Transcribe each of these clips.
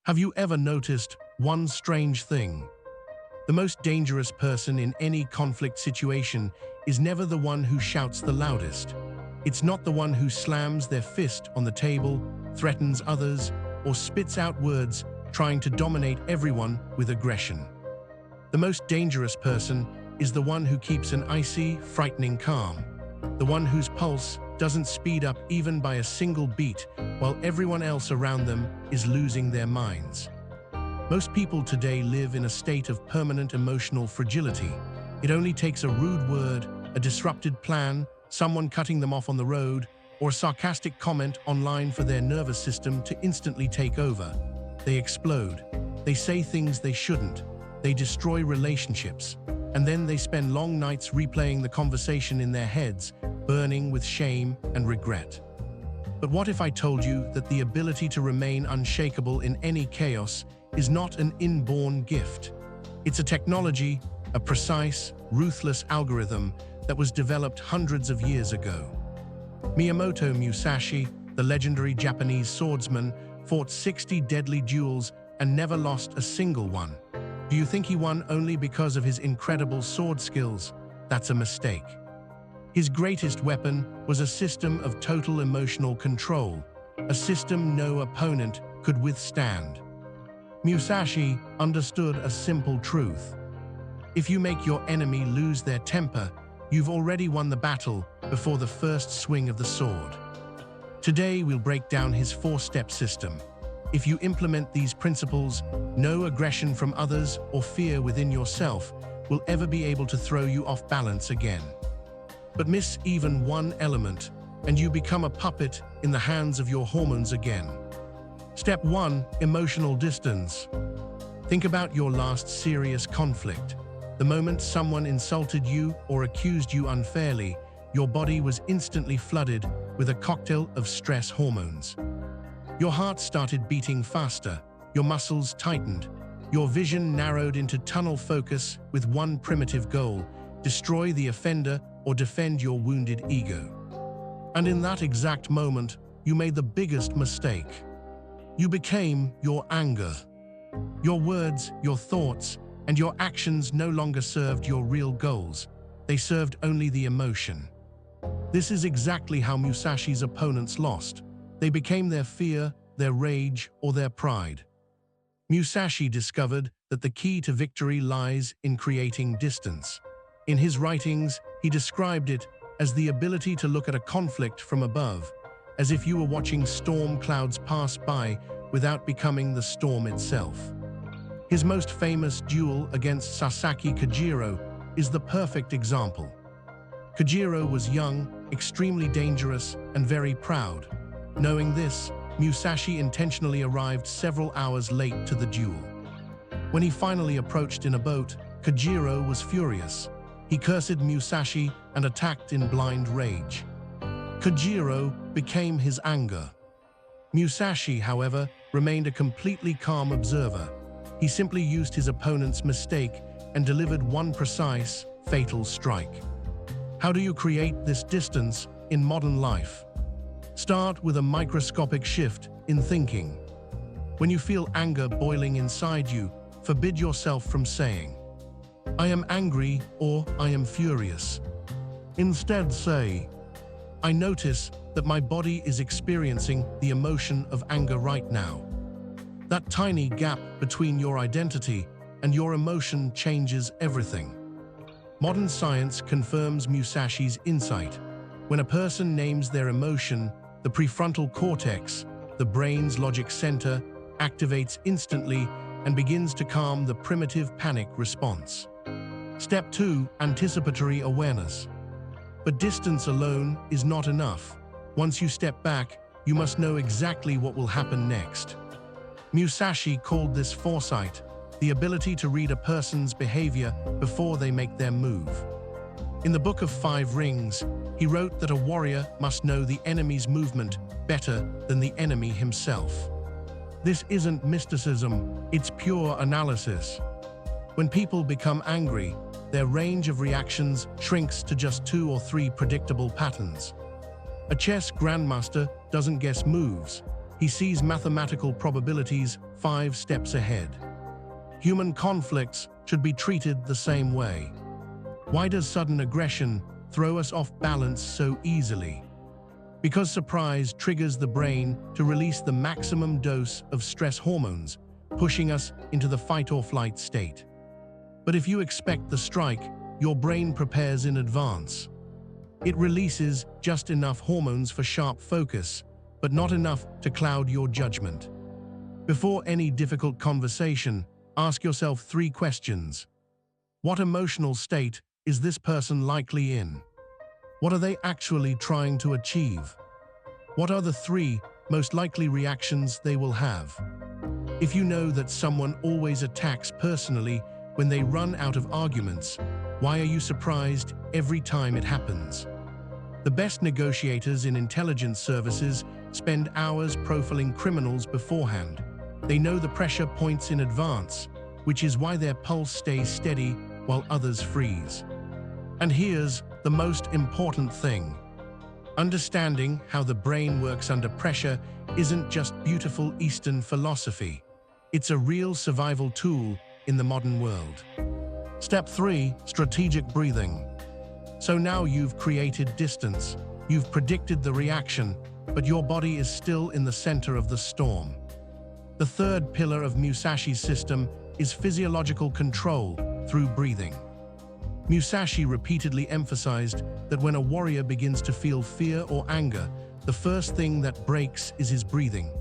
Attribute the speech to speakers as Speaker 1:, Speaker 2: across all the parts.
Speaker 1: Have you ever noticed one strange thing? The most dangerous person in any conflict situation is never the one who shouts the loudest. It's not the one who slams their fist on the table, threatens others, or spits out words trying to dominate everyone with aggression. The most dangerous person is the one who keeps an icy, frightening calm. The one whose pulse doesn't speed up even by a single beat, while everyone else around them is losing their minds. Most people today live in a state of permanent emotional fragility. It only takes a rude word, a disrupted plan, someone cutting them off on the road, or a sarcastic comment online for their nervous system to instantly take over. They explode. They say things they shouldn't. They destroy relationships. And then they spend long nights replaying the conversation in their heads, burning with shame and regret. But what if I told you that the ability to remain unshakable in any chaos is not an inborn gift? It's a technology, a precise, ruthless algorithm that was developed hundreds of years ago. Miyamoto Musashi, the legendary Japanese swordsman, fought 60 deadly duels and never lost a single one. Do you think he won only because of his incredible sword skills? That's a mistake. His greatest weapon was a system of total emotional control, a system no opponent could withstand. Musashi understood a simple truth. If you make your enemy lose their temper, you've already won the battle before the first swing of the sword. Today we'll break down his four-step system. If you implement these principles, no aggression from others or fear within yourself will ever be able to throw you off balance again. But miss even one element, and you become a puppet in the hands of your hormones again. Step 1. Emotional distance. Think about your last serious conflict. The moment someone insulted you or accused you unfairly, your body was instantly flooded with a cocktail of stress hormones. Your heart started beating faster, your muscles tightened, your vision narrowed into tunnel focus with one primitive goal: destroy the offender or defend your wounded ego. And in that exact moment, you made the biggest mistake. You became your anger. Your words, your thoughts, and your actions no longer served your real goals. They served only the emotion. This is exactly how Musashi's opponents lost. They became their fear, their rage, or their pride. Musashi discovered that the key to victory lies in creating distance. In his writings, he described it as the ability to look at a conflict from above, as if you were watching storm clouds pass by without becoming the storm itself. His most famous duel against Sasaki Kojiro is the perfect example. Kojiro was young, extremely dangerous, and very proud. Knowing this, Musashi intentionally arrived several hours late to the duel. When he finally approached in a boat, Kojiro was furious. He cursed Musashi and attacked in blind rage. Kojiro became his anger. Musashi, however, remained a completely calm observer. He simply used his opponent's mistake and delivered one precise, fatal strike. How do you create this distance in modern life? Start with a microscopic shift in thinking. When you feel anger boiling inside you, forbid yourself from saying, "I am angry" or "I am furious." Instead say, "I notice that my body is experiencing the emotion of anger right now." That tiny gap between your identity and your emotion changes everything. Modern science confirms Musashi's insight. When a person names their emotion, the prefrontal cortex, the brain's logic center, activates instantly and begins to calm the primitive panic response. Step 2. Anticipatory awareness. But distance alone is not enough. Once you step back, you must know exactly what will happen next. Musashi called this foresight, the ability to read a person's behavior before they make their move. In the Book of Five Rings, he wrote that a warrior must know the enemy's movement better than the enemy himself. This isn't mysticism, it's pure analysis. When people become angry, their range of reactions shrinks to just 2 or 3 predictable patterns. A chess grandmaster doesn't guess moves. He sees mathematical probabilities 5 steps ahead. Human conflicts should be treated the same way. Why does sudden aggression throw us off balance so easily? Because surprise triggers the brain to release the maximum dose of stress hormones, pushing us into the fight-or-flight state. But if you expect the strike, your brain prepares in advance. It releases just enough hormones for sharp focus, but not enough to cloud your judgment. Before any difficult conversation, ask yourself 3 questions. What emotional state is this person likely in? What are they actually trying to achieve? What are the 3 most likely reactions they will have? If you know that someone always attacks personally when they run out of arguments, why are you surprised every time it happens? The best negotiators in intelligence services spend hours profiling criminals beforehand. They know the pressure points in advance, which is why their pulse stays steady while others freeze. And here's the most important thing. Understanding how the brain works under pressure isn't just beautiful Eastern philosophy. It's a real survival tool in the modern world. Step 3. Strategic breathing. So now you've created distance, you've predicted the reaction, but your body is still in the center of the storm. The 3rd pillar of Musashi's system is physiological control through breathing. Musashi repeatedly emphasized that when a warrior begins to feel fear or anger, the first thing that breaks is his breathing.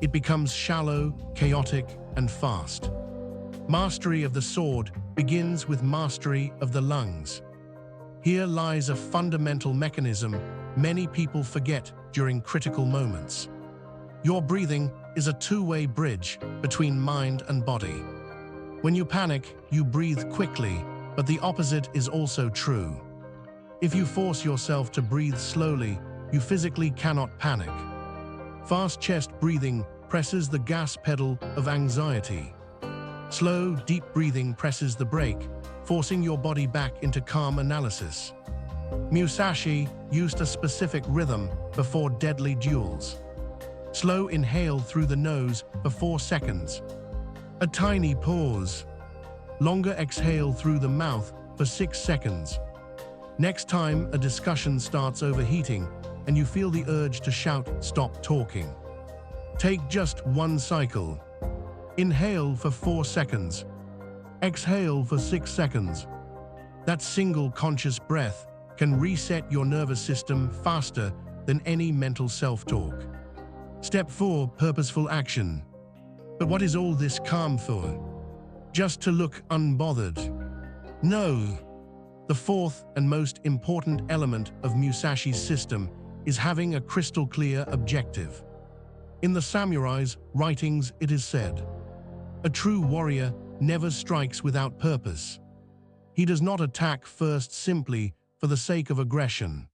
Speaker 1: It becomes shallow, chaotic, and fast. Mastery of the sword begins with mastery of the lungs. Here lies a fundamental mechanism many people forget during critical moments. Your breathing is a two-way bridge between mind and body. When you panic, you breathe quickly, but the opposite is also true. If you force yourself to breathe slowly, you physically cannot panic. Fast chest breathing presses the gas pedal of anxiety. Slow, deep breathing presses the brake, forcing your body back into calm analysis. Musashi used a specific rhythm before deadly duels. Slow inhale through the nose for 4 seconds. A tiny pause. Longer exhale through the mouth for 6 seconds. Next time a discussion starts overheating and you feel the urge to shout, "Stop talking." Take just 1 cycle. Inhale for 4 seconds. Exhale for 6 seconds. That single conscious breath can reset your nervous system faster than any mental self-talk. Step 4. Purposeful action. But what is all this calm for? Just to look unbothered? No. The 4th and most important element of Musashi's system is having a crystal-clear objective. In the samurai's writings it is said, "A true warrior never strikes without purpose." He does not attack first simply for the sake of aggression.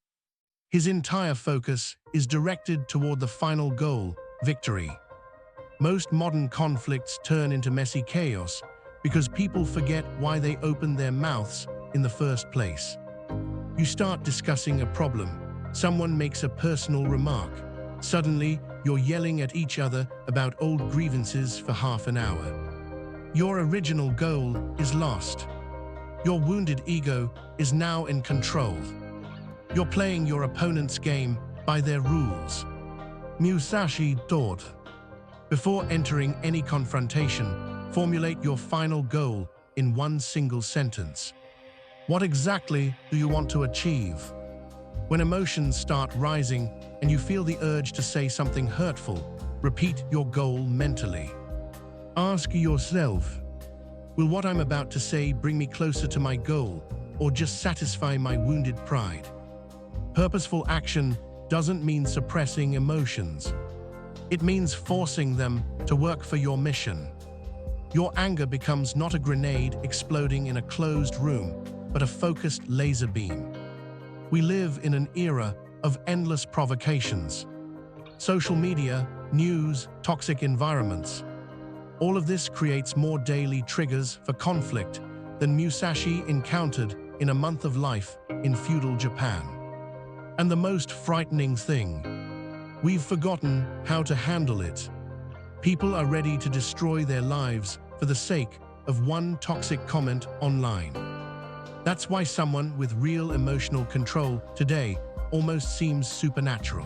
Speaker 1: His entire focus is directed toward the final goal, victory. Most modern conflicts turn into messy chaos because people forget why they opened their mouths in the first place. You start discussing a problem, someone makes a personal remark. Suddenly, you're yelling at each other about old grievances for half an hour. Your original goal is lost. Your wounded ego is now in control. You're playing your opponent's game by their rules. Musashi taught, before entering any confrontation, formulate your final goal in 1 single sentence. What exactly do you want to achieve? When emotions start rising and you feel the urge to say something hurtful, repeat your goal mentally. Ask yourself, will what I'm about to say bring me closer to my goal or just satisfy my wounded pride? Purposeful action doesn't mean suppressing emotions. It means forcing them to work for your mission. Your anger becomes not a grenade exploding in a closed room, but a focused laser beam. We live in an era of endless provocations. Social media, news, toxic environments. All of this creates more daily triggers for conflict than Musashi encountered in a month of life in feudal Japan. And the most frightening thing, we've forgotten how to handle it. People are ready to destroy their lives for the sake of one toxic comment online. That's why someone with real emotional control today almost seems supernatural.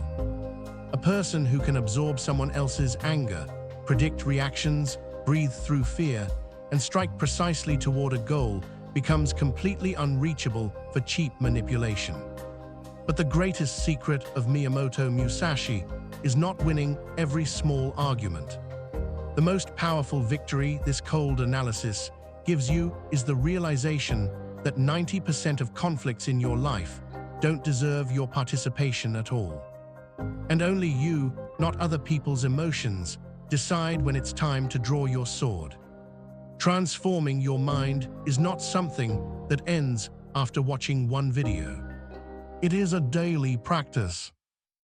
Speaker 1: A person who can absorb someone else's anger, predict reactions, breathe through fear, and strike precisely toward a goal becomes completely unreachable for cheap manipulation. But the greatest secret of Miyamoto Musashi is not winning every small argument. The most powerful victory this cold analysis gives you is the realization that 90% of conflicts in your life don't deserve your participation at all. And only you, not other people's emotions, decide when it's time to draw your sword. Transforming your mind is not something that ends after watching one video. It is a daily practice.